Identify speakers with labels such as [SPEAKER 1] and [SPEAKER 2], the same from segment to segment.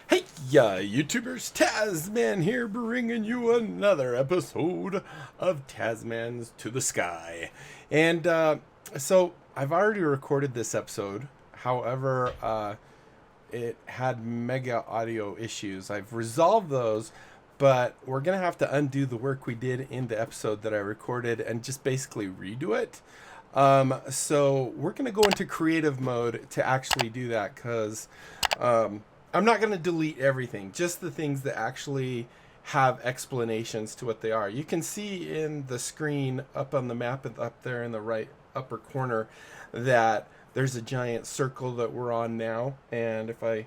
[SPEAKER 1] Hey, YouTubers, Tazman here, bringing you another episode of Tazman's to the Sky. And so I've already recorded this episode. However, it had mega audio issues. I've resolved those, but we're going to have to undo the work we did in the episode that I recorded and just basically redo it. So we're going to go into creative mode to actually do that because I'm not going to delete everything, just the things that actually have explanations to what they are. You can see in the screen up on the map up there in the right upper corner that there's a giant circle that we're on now. And if I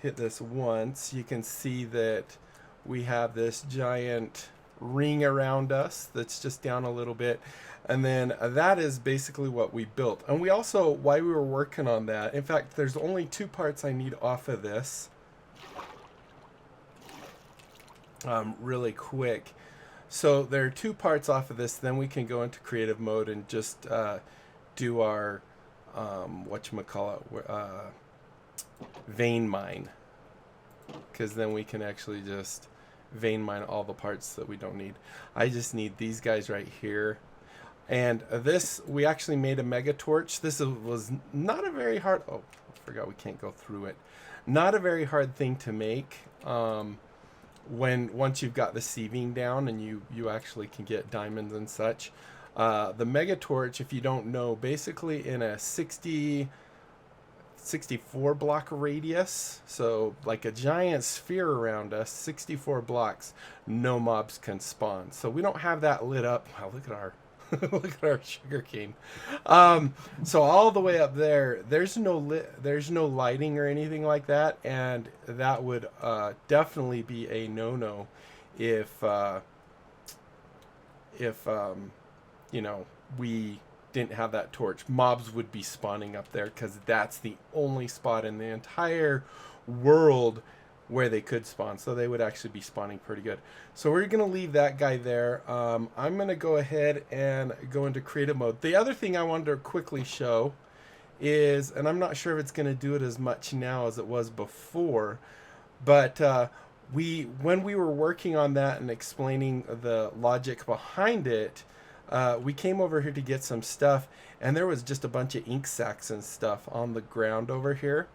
[SPEAKER 1] hit this once, you can see that we have this giant ring around us that's just down a little bit. And then that is basically what we built. And we also, while we were working on that, in fact, there's only two parts I need off of this really quick. So there are two parts off of this, then we can go into creative mode and just do our, whatchamacallit, vein mine. Because then we can actually just vein mine all the parts that we don't need. I just need these guys right here. And this, we actually made a mega torch. This was not a very hard, oh, I forgot we can't go through it. Not a very hard thing to make once you've got the sieving down and you actually can get diamonds and such. The mega torch, if you don't know, basically in a 64 block radius, so like a giant sphere around us, 64 blocks, no mobs can spawn. So we don't have that lit up. Wow, look at our look at our sugar cane. So all the way up there, there's no lighting or anything like that, and that would definitely be a no-no if you know, we didn't have that torch. Mobs would be spawning up there because that's the only spot in the entire world where they could spawn, so they would actually be spawning pretty good. So we're gonna leave that guy there. I'm gonna go ahead and go into creative mode. The other thing I wanted to quickly show is, and I'm not sure if it's gonna do it as much now as it was before, but when we were working on that and explaining the logic behind it, we came over here to get some stuff, and there was just a bunch of ink sacs and stuff on the ground over here.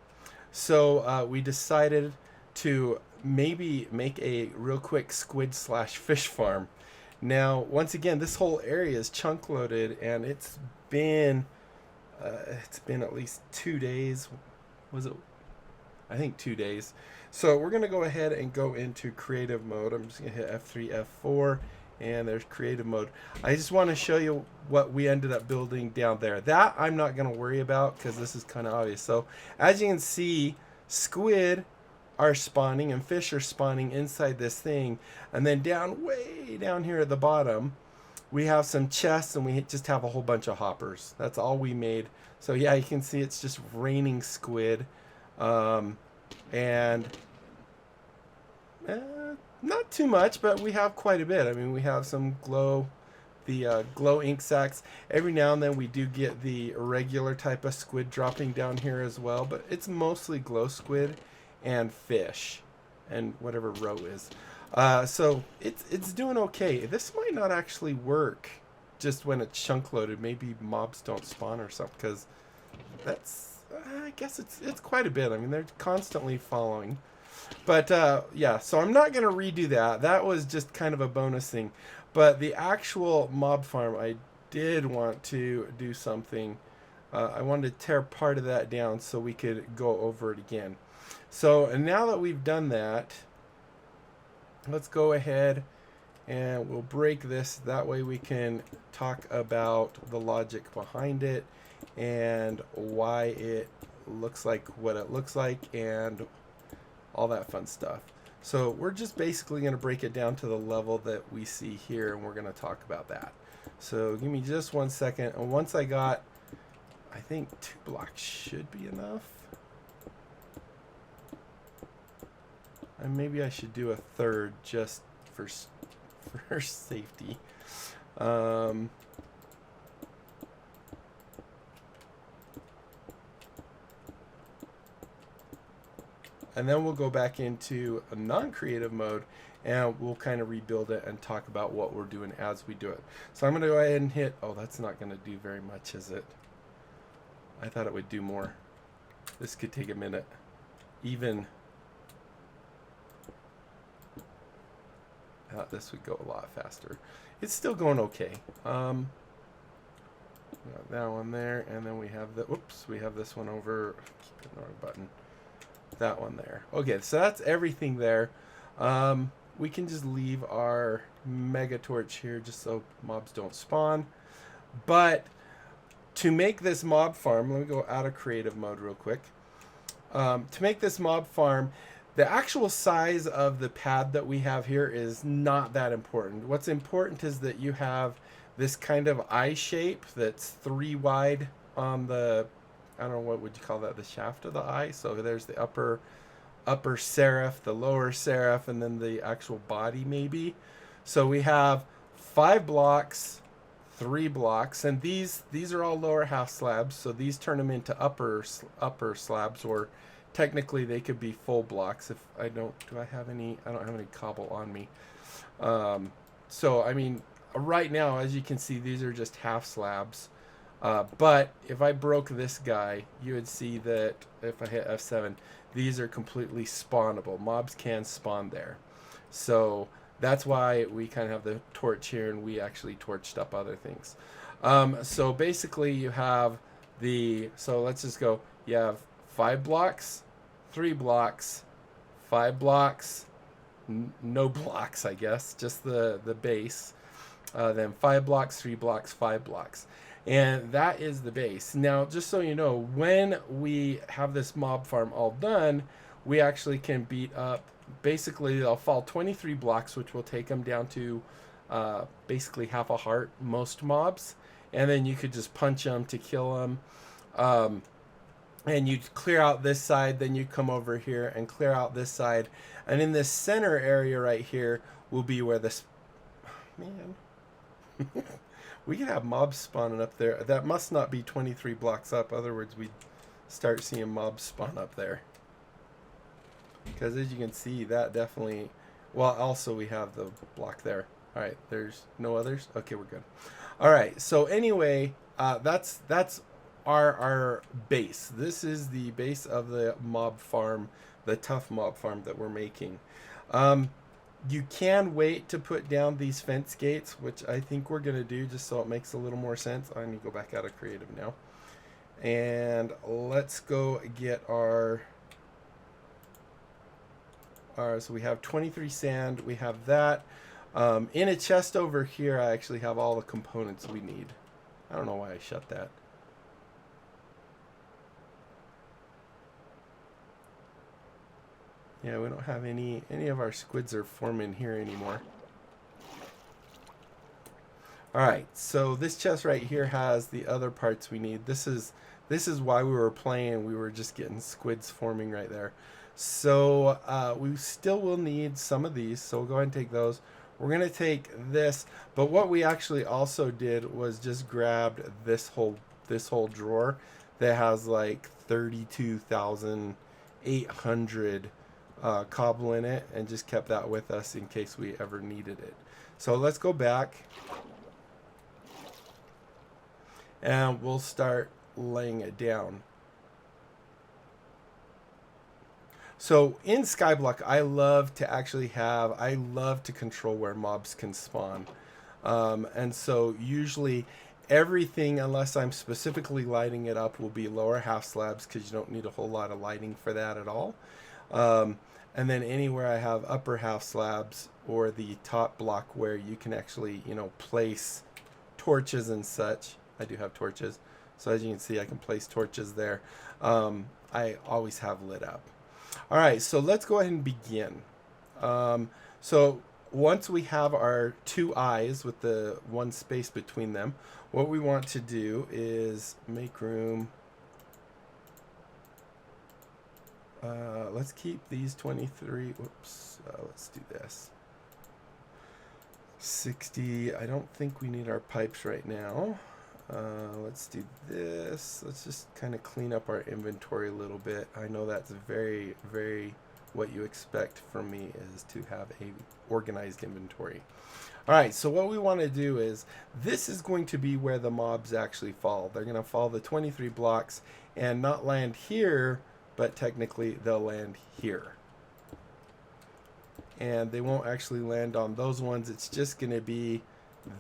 [SPEAKER 1] So we decided to maybe make a real quick squid / fish farm. Now, once again, this whole area is chunk loaded, and it's been at least 2 days. Was it? I think 2 days. So we're gonna go ahead and go into creative mode. I'm just gonna hit F3, F4, and there's creative mode. I just want to show you what we ended up building down there. That I'm not gonna worry about because this is kind of obvious. So as you can see, squid are spawning and fish are spawning inside this thing, and then way down here at the bottom we have some chests, and we just have a whole bunch of hoppers. That's all we made. So yeah, you can see it's just raining squid, and not too much, but we have quite a bit. I mean, we have some glow ink sacs. Every now and then we do get the regular type of squid dropping down here as well, but it's mostly glow squid and fish and whatever roe is. So it's doing okay. This might not actually work just when it's chunk loaded. Maybe mobs don't spawn or something, because that's I guess it's quite a bit. I mean, they're constantly following. But yeah, so I'm not going to redo that. That was just kind of a bonus thing. But the actual mob farm, I did want to do something. I wanted to tear part of that down so we could go over it again. So, and now that we've done that, let's go ahead and we'll break this. That way we can talk about the logic behind it and why it looks like what it looks like and all that fun stuff. So we're just basically going to break it down to the level that we see here, and we're going to talk about that. So give me just 1 second, and once I got, I think 2 blocks should be enough. And maybe I should do a third just for safety. and then we'll go back into a non-creative mode, and we'll kind of rebuild it and talk about what we're doing as we do it. So I'm going to go ahead and hit, oh, that's not going to do very much, is it? I thought it would do more. This could take a minute. Even this would go a lot faster. It's still going okay. Got that one there, and then we have the, oops, we have this one over, keep hitting the wrong button. That one there. Okay, so that's everything there. We can just leave our mega torch here just so mobs don't spawn. But to make this mob farm, let me go out of creative mode real quick. To make this mob farm, the actual size of the pad that we have here is not that important. What's important is that you have this kind of eye shape that's 3 wide on the, I don't know, what would you call that, the shaft of the eye. So there's the upper serif, the lower serif, and then the actual body maybe. So we have 5 blocks, 3 blocks, and these are all lower half slabs, so these turn them into upper slabs, or technically they could be full blocks. If I don't, I don't have any cobble on me. So I mean, right now, as you can see, these are just half slabs. But if I broke this guy, you would see that if I hit F7, these are completely spawnable. Mobs can spawn there. So that's why we kind of have the torch here, and we actually torched up other things. So basically you have so let's just go, you have 5 blocks, 3 blocks, 5 blocks, no blocks, I guess, just the base. Then 5 blocks, 3 blocks, 5 blocks. And that is the base. Now, just so you know, when we have this mob farm all done, we actually can beat up, basically they'll fall 23 blocks, which will take them down to basically half a heart, most mobs. And then you could just punch them to kill them. And you clear out this side, then you come over here and clear out this side. And in this center area right here will be where this, man, we can have mobs spawning up there. That must not be 23 blocks up. Other words, we start seeing mobs spawn up there. Because as you can see, that definitely, well, also we have the block there. All right, there's no others. Okay, we're good. All right, so anyway, that's our base. This is the base of the mob farm, the TUF mob farm that we're making. You can wait to put down these fence gates, which I think we're going to do just so it makes a little more sense. I need to go back out of creative now. And let's go get our so we have 23 sand. We have that. In a chest over here, I actually have all the components we need. I don't know why I shut that. Yeah, we don't have any of our squids are forming here anymore. Alright, so this chest right here has the other parts we need. This is why we were playing. We were just getting squids forming right there. So we still will need some of these, so we'll go ahead and take those. We're going to take this, but what we actually also did was just grabbed this whole drawer that has like 32,800 cobble in it, and just kept that with us in case we ever needed it. So let's go back and we'll start laying it down. So in Skyblock, I love to control where mobs can spawn. And so usually everything, unless I'm specifically lighting it up, will be lower half slabs, because you don't need a whole lot of lighting for that at all. And then anywhere I have upper half slabs, or the top block where you can actually, place torches and such. I do have torches. So as you can see, I can place torches there. I always have lit up. All right, so let's go ahead and begin. So once we have our 2 eyes with the 1 space between them, what we want to do is make room. Let's keep these 23. Whoops. Let's do this. 60. I don't think we need our pipes right now. Let's do this. Let's just kind of clean up our inventory a little bit. I know that's very, very what you expect from me is to have a organized inventory. All right, so what we want to do is, this is going to be where the mobs actually fall. They're going to fall the 23 blocks and not land here, but technically they'll land here. And they won't actually land on those ones. It's just going to be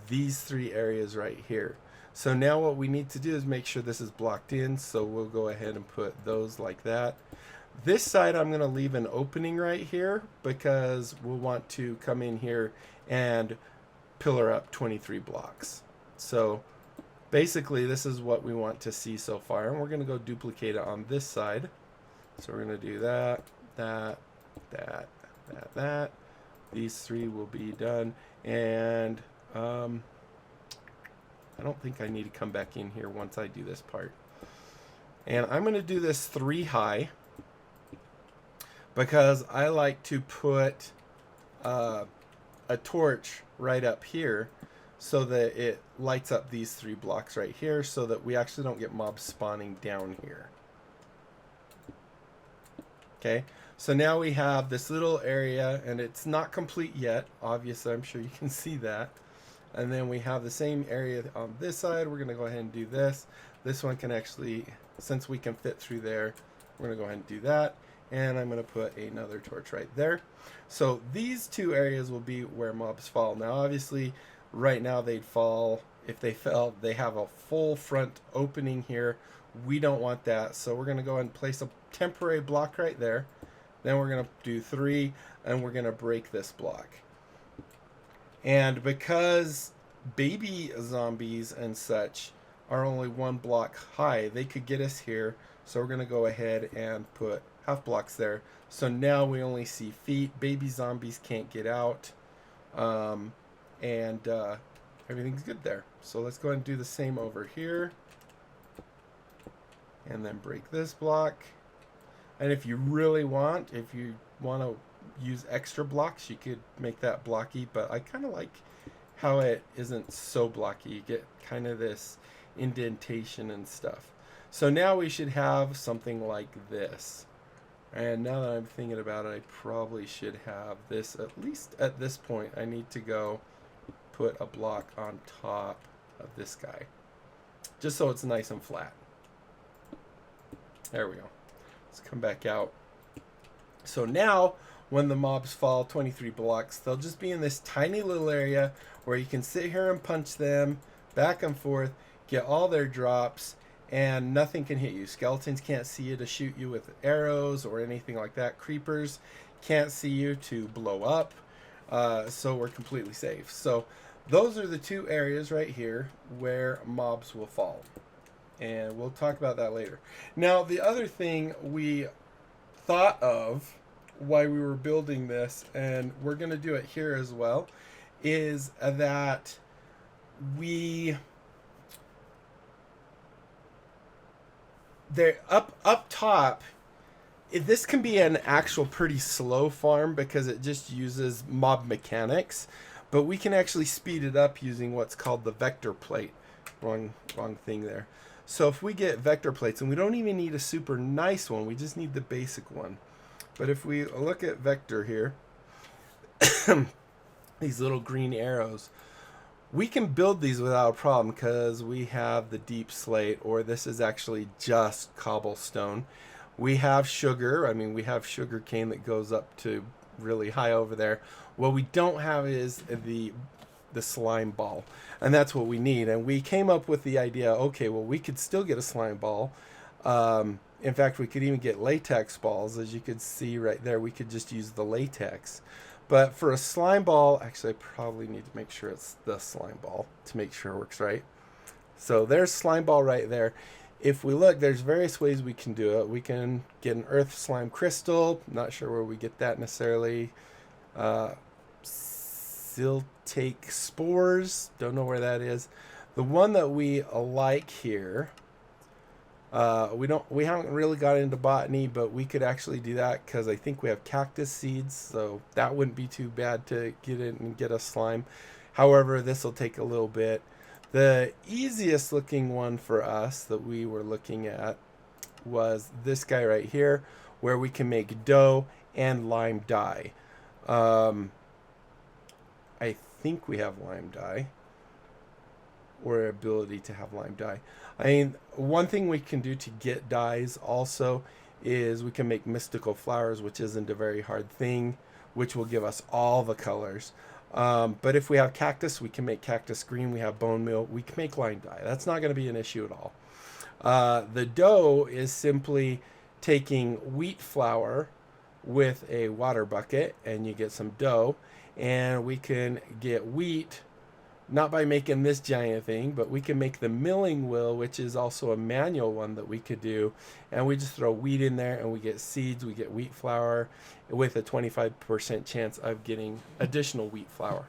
[SPEAKER 1] these 3 areas right here. So now what we need to do is make sure this is blocked in. So we'll go ahead and put those like that. This side I'm going to leave an opening right here because we'll want to come in here and pillar up 23 blocks. So basically this is what we want to see so far, and we're going to go duplicate it on this side. So we're going to do that, that, that, that, that. These 3 will be done, and I don't think I need to come back in here once I do this part. And I'm going to do this 3 high because I like to put a torch right up here so that it lights up these 3 blocks right here so that we actually don't get mobs spawning down here. Okay, so now we have this little area, and it's not complete yet. Obviously, I'm sure you can see that. And then we have the same area on this side. We're going to go ahead and do this. This one can actually, since we can fit through there, we're going to go ahead and do that. And I'm going to put another torch right there. So these 2 areas will be where mobs fall. Now, obviously, right now they'd fall. If they fell, they have a full front opening here. We don't want that. So we're going to go ahead and place a temporary block right there. Then we're going to do 3, and we're going to break this block. And because baby zombies and such are only 1 block high, they could get us here. So we're going to go ahead and put half blocks there. So now we only see feet. Baby zombies can't get out. And everything's good there. So let's go ahead and do the same over here. And then break this block. And if you really want, if you want to use extra blocks, you could make that blocky, but I kind of like how it isn't so blocky. You get kind of this indentation and stuff. So now we should have something like this. And now that I'm thinking about it, I probably should have this, at least at this point. I need to go put a block on top of this guy, just so it's nice and flat. There we go. Let's come back out. So now when the mobs fall 23 blocks, they'll just be in this tiny little area where you can sit here and punch them back and forth, get all their drops, and nothing can hit you. Skeletons can't see you to shoot you with arrows or anything like that. Creepers can't see you to blow up. So we're completely safe. So those are the 2 areas right here where mobs will fall. And we'll talk about that later. Now, the other thing we thought of while we were building this, and we're going to do it here as well, is that they're up top. This can be an actual pretty slow farm because it just uses mob mechanics, but we can actually speed it up using what's called the vector plate. Wrong thing there. So if we get vector plates, and we don't even need a super nice one, we just need the basic one. But if we look at vector here, these little green arrows, we can build these without a problem because we have the deep slate, or this is actually just cobblestone. We have sugar. I mean, we have sugar cane that goes up to really high over there. What we don't have is the slime ball, and that's what we need. And we came up with the idea, okay, well, we could still get a slime ball. In fact, we could even get latex balls. As you could see right there, we could just use the latex. But for a slime ball, actually, I probably need to make sure it's the slime ball to make sure it works right. So there's slime ball right there. If we look, there's various ways we can do it. We can get an earth slime crystal. Not sure where we get that necessarily. Siltake spores. Don't know where that is. The one that we like here, we haven't really got into botany, but we could actually do that because I think we have cactus seeds, so that wouldn't be too bad to get in and get a slime. However, this will take a little bit. The easiest looking one for us that we were looking at was this guy right here, where we can make dough and lime dye. Um, I think we have lime dye, or ability to have lime dye. I mean, one thing we can do to get dyes also is we can make mystical flowers, which isn't a very hard thing, which will give us all the colors. But if we have cactus, we can make cactus green. We have bone meal. We can make lime dye. That's not going to be an issue at all. The dough is simply taking wheat flour with a water bucket, and you get some dough. And we can get wheat, not by making this giant thing, but we can make the milling wheel, which is also a manual one that we could do. And we just throw wheat in there and we get seeds, we get wheat flour with a 25% chance of getting additional wheat flour.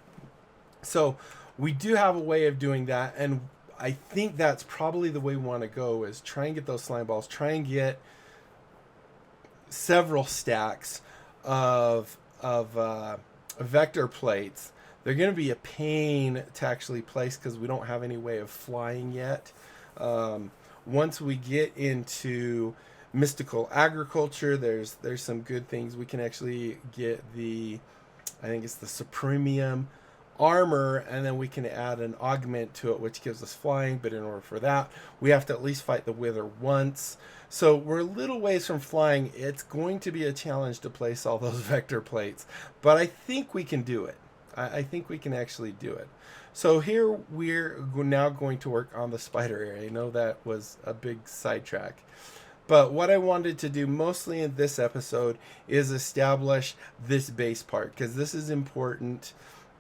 [SPEAKER 1] So we do have a way of doing that. And I think that's probably the way we want to go, is try and get those slime balls, try and get several stacks of vector plates. They're going to be a pain to actually place because we don't have any way of flying yet. Once we get into mystical agriculture, there's some good things. We can actually get I think it's the Supremium armor, and then we can add an augment to it, which gives us flying. But in order for that, we have to at least fight the Wither once. So we're a little ways from flying. It's going to be a challenge to place all those vector plates, but I think we can do it. I think we can actually do it. So here we're now going to work on the spider area. I know that was a big sidetrack. But what I wanted to do mostly in this episode is establish this base part, because this is important.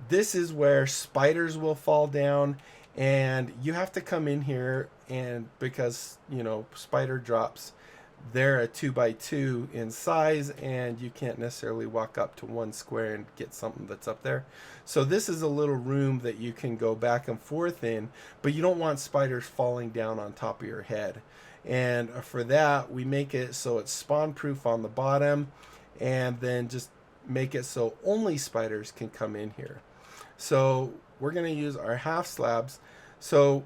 [SPEAKER 1] This is where spiders will fall down, and you have to come in here, and because, spider drops, they're a 2x2 in size, and you can't necessarily walk up to one square and get something that's up there. So this is a little room that you can go back and forth in, but you don't want spiders falling down on top of your head. And for that, we make it so it's spawn proof on the bottom, and then just make it so only spiders can come in here. So we're going to use our half slabs. So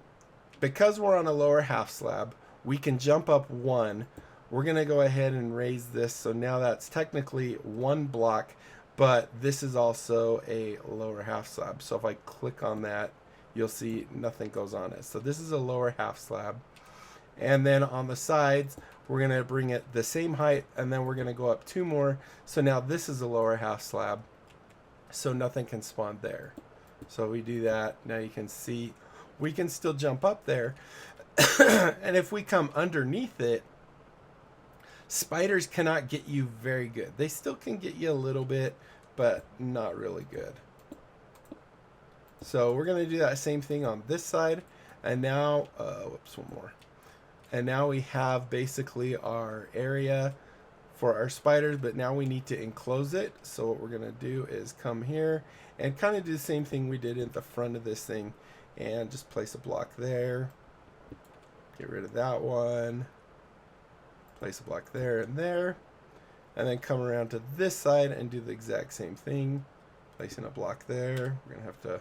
[SPEAKER 1] because we're on a lower half slab, we can jump up one. We're going to go ahead and raise this. So now that's technically one block, but this is also a lower half slab. So if I click on that, you'll see nothing goes on it. So this is a lower half slab. And then on the sides, we're going to bring it the same height, and then we're going to go up two more. So now this is a lower half slab, so nothing can spawn there. So we do that. Now you can see we can still jump up there. And if we come underneath it, spiders cannot get you very good. They still can get you a little bit, but not really good. So we're going to do that same thing on this side. And now, whoops, one more. And now we have basically our area for our spiders, but now we need to enclose it. So what we're going to do is come here and kind of do the same thing we did at the front of this thing, and just place a block there. Get rid of that one. Place a block there and there. And then come around to this side and do the exact same thing. Placing a block there. We're going to have to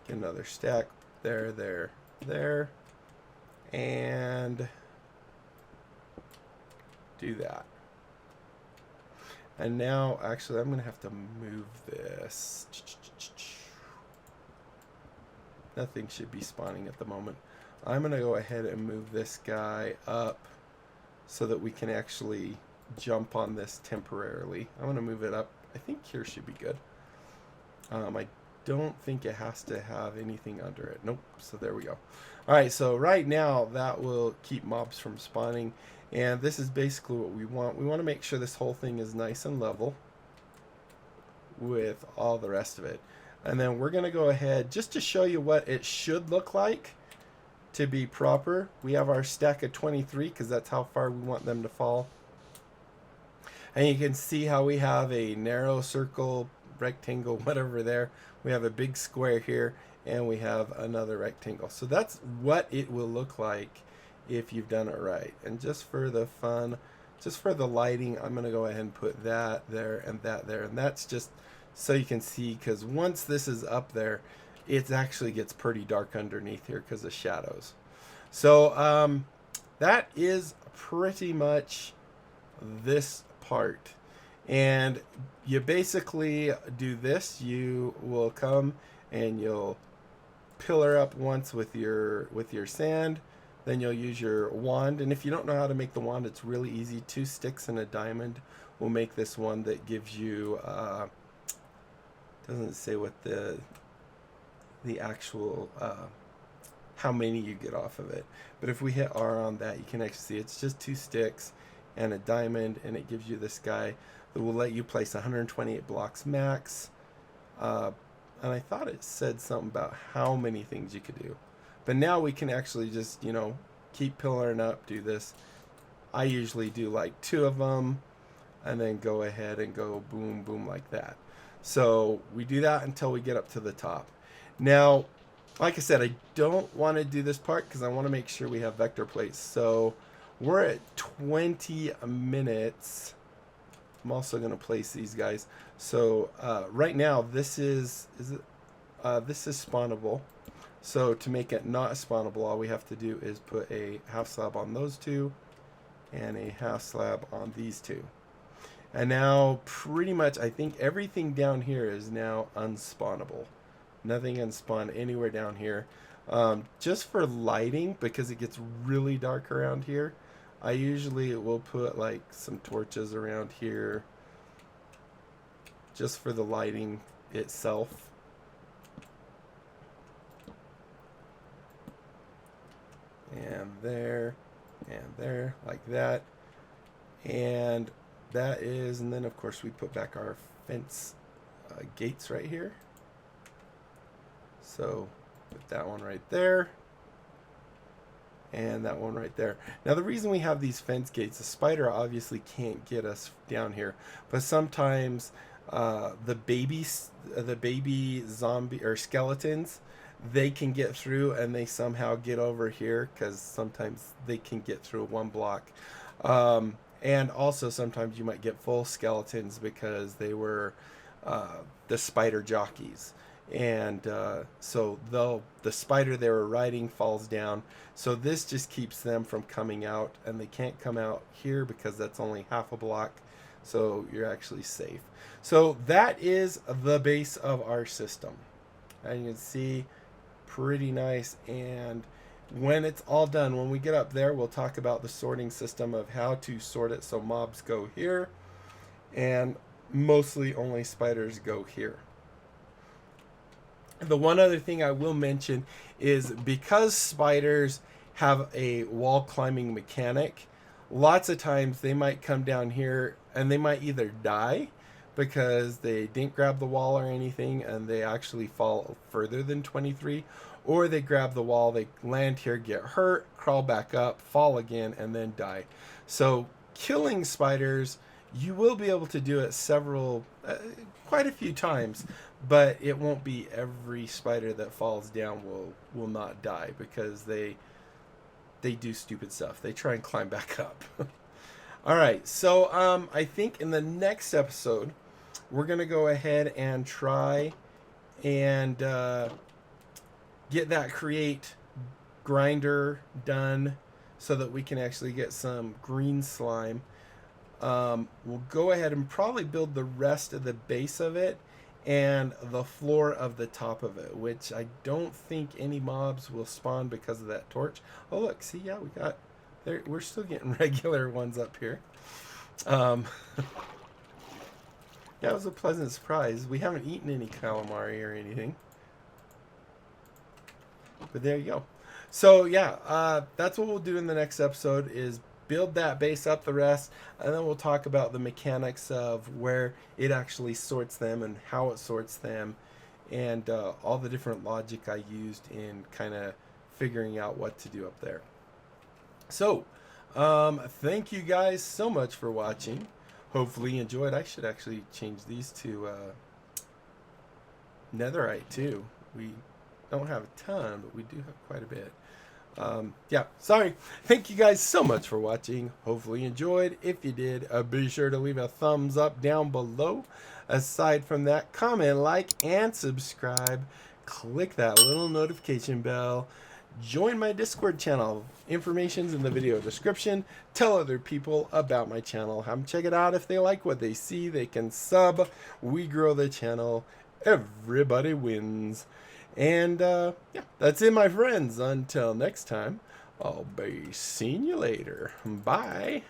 [SPEAKER 1] get another stack there, there, there. And do that. And now, actually, I'm going to have to move this. Nothing should be spawning at the moment. I'm going to go ahead and move this guy up so that we can actually jump on this temporarily. I'm going to move it up. I think here should be good. I don't think it has to have anything under it. Nope. So there we go. All right. So right now that will keep mobs from spawning. And this is basically what we want. We want to make sure this whole thing is nice and level with all the rest of it. And then we're going to go ahead just to show you what it should look like to be proper. We have our stack of 23 because that's how far we want them to fall. And you can see how we have a narrow circle, rectangle, whatever there. We have a big square here, and we have another rectangle. So that's what it will look like if you've done it right. And just for the fun, just for the lighting, I'm going to go ahead and put that there and that there. And that's just so you can see, because once this is up there, it actually gets pretty dark underneath here because of shadows. So that is pretty much this part. And you basically do this. You will come and you'll pillar up once with your sand. Then you'll use your wand. And if you don't know how to make the wand, it's really easy. 2 sticks and a diamond will make this one that gives you doesn't say what the actual how many you get off of it. But if we hit R on that, you can actually see it's just 2 sticks and a diamond, and it gives you this guy that will let you place 128 blocks max. And I thought it said something about how many things you could do. But now we can actually just, you know, keep pillaring up, do this. I usually do like 2 of them, and then go ahead and go boom, boom like that. So we do that until we get up to the top. Now, like I said, I don't want to do this part because I want to make sure we have vector plates. So we're at 20 minutes. I'm also going to place these guys. So right now, this is spawnable. So to make it not spawnable, all we have to do is put a half slab on those 2 and a half slab on these 2. And now pretty much I think everything down here is now unspawnable. Nothing unspawn anywhere down here. Just for lighting, because it gets really dark around here, I usually will put like some torches around here just for the lighting itself. And there, like that. And that is, and then of course we put back our fence gates right here. So put that one right there. And that one right there. Now the reason we have these fence gates, the spider obviously can't get us down here, but sometimes the baby zombie or skeletons, they can get through and they somehow get over here, because sometimes they can get through 1 block. And also sometimes you might get full skeletons because they were the spider jockeys. And so the spider they were riding falls down. So this just keeps them from coming out, and they can't come out here because that's only half a block. So you're actually safe. So that is the base of our system. And you can see, pretty nice. And when it's all done, when we get up there, we'll talk about the sorting system of how to sort it so mobs go here and mostly only spiders go here. The one other thing I will mention is, because spiders have a wall climbing mechanic, lots of times they might come down here and they might either die because they didn't grab the wall or anything and they actually fall further than 23, or they grab the wall, they land here, get hurt, crawl back up, fall again, and then die. So killing spiders, you will be able to do it quite a few times, but it won't be every spider that falls down will not die, because they do stupid stuff. They try and climb back up. All right, so I think in the next episode we're gonna go ahead and try and get that create grinder done so that we can actually get some green slime. We'll go ahead and probably build the rest of the base of it and the floor of the top of it, which I don't think any mobs will spawn because of that torch. Oh look, see, yeah, we're still getting regular ones up here. Yeah, it was a pleasant surprise. We haven't eaten any calamari or anything, but there you go. So yeah, that's what we'll do in the next episode, is build that base up the rest, and then we'll talk about the mechanics of where it actually sorts them and how it sorts them, and all the different logic I used in kind of figuring out what to do up there. So thank you guys so much for watching. Hopefully you enjoyed. I should actually change these to netherite too. We don't have a ton, but we do have quite a bit. Yeah, sorry. Thank you guys so much for watching. Hopefully you enjoyed. If you did, be sure to leave a thumbs up down below. Aside from that, comment, like, and subscribe. Click that little notification bell. Join my Discord channel. Information's in the video description. Tell other people about my channel. Have them check it out. If they like what they see, they can sub. We grow the channel. Everybody wins. And yeah, that's it, my friends. Until next time, I'll be seeing you later. Bye.